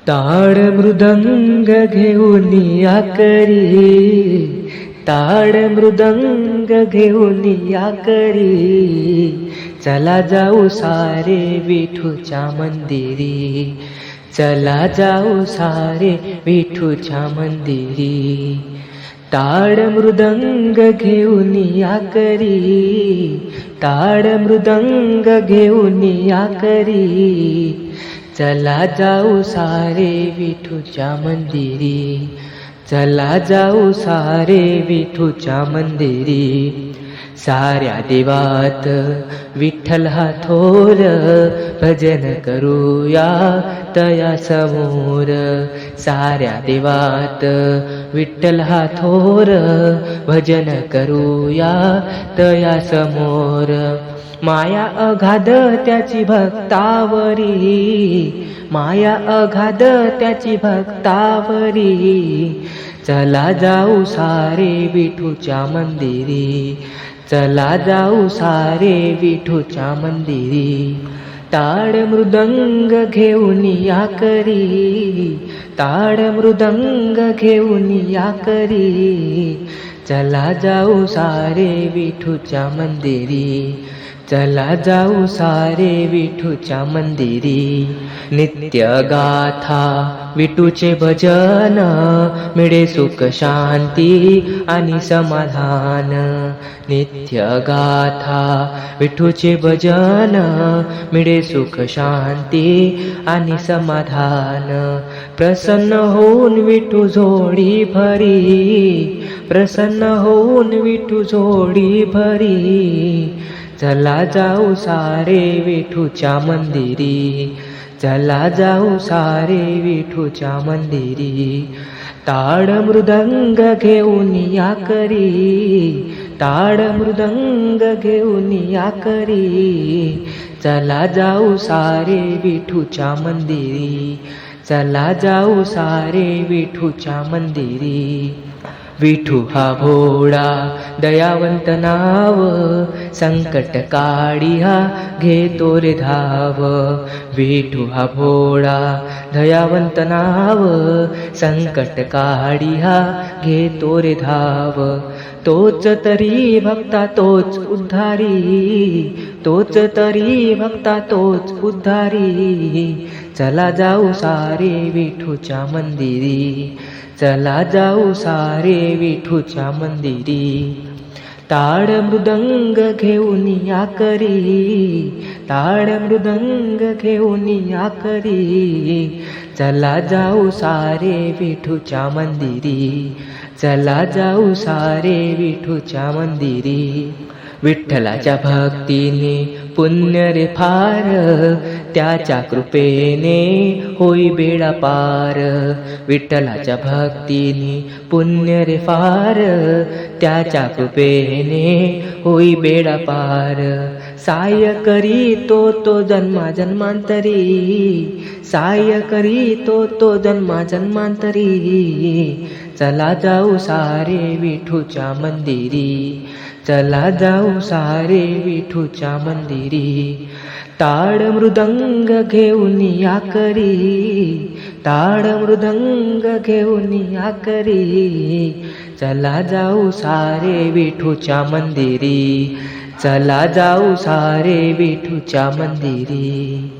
ताड मृदंग घेऊन या करी, ताड मृदंग घेऊन या करी, चला जाऊ सारे विठूच्या मंदिरी, चला जाऊ सारे विठूच्या मंदिरी. ताड मृदंग घेऊन या करी, ताड मृदंग घेऊन या करी, चला जाऊ सारे विठूच्या मंदिरी, चला जाऊ सारे विठूच्या मंदिरी. साऱ्या देवात विठ्ठल हा थोर, भजन करूया तया समोर. साऱ्या देवात विठ्ठल हा थोर, भजन करूया तया समोर. माया अगाध त्याची भक्तावरी, माया अगाध त्याची भक्तावरी, चला जाऊ सारे विठूच्या मंदिरी, चला जाऊ सारे विठूच्या मंदिरी. ताड मृदंग घेऊन या करी, ताड मृदंग घेऊन या करी, चला जाऊ सारे विठूच्या मंदिरी, चला जाऊ सारे विठूच्या मंदिरी. नित्य गाथा विठूचे भजन, मिळे सुख शांती आणि समाधान. नित्य गाथा विठूचे भजन, मिळे सुख शांती आणि समाधान. प्रसन्न होऊन विठू जोडी भरी, प्रसन्न होऊन विठू जोडी भरी, चला जाऊ सारे विठूच्या मंदिरी, चला जाऊ सारे विठूच्या मंदिरी. ताड मृदंग घेऊन या करी, ताड मृदंग घेऊन या करी, चला जाऊ सारे विठूच्या मंदिरी, चला जाऊ सारे विठूच्या मंदिरी. विठू हा भोळा दयावंत नाव, संकट काळी हा घेतो रे धाव. विठू हा भोळा दयावंत नाव, संकट काळी हा घेतो रे धाव. तोच तरी भक्ता तोच उद्धारी, तोच तरी भक्ता तोच उद्धारी, चला जाऊ सारे विठूच्या मंदिरी, चला जाऊ सारे विठूच्या मंदिरी. ताड मृदंग घेऊन या करी, ताड मृदंग घेऊन या करी, चला जाऊ सारे विठूच्या मंदिरी, चला जाऊ सारे विठूच्या मंदिरी. विठ्ठलाच्या भक्तीने पुण्य रे फार, त्याच्या कृपेने होई बेडा पार. विठ्ठलाच्या भक्तीने पुण्य रे फार, त्याच्या कृपेने होई बेडा पार. साय करी तो जन्मा जन्मांतरी, साय करी तो जन्मा जन्मांतरी, चला जाऊ सारे विठूच्या मंदिरी, चला जाऊ सारे विठूच्या मंदिरी. ताड मृदंग घेऊन या करी, ताड मृदंग घेऊन या करी, चला जाऊ सारे विठूच्या मंदिरी, चला जाऊ सारे विठूच्या मंदिरी.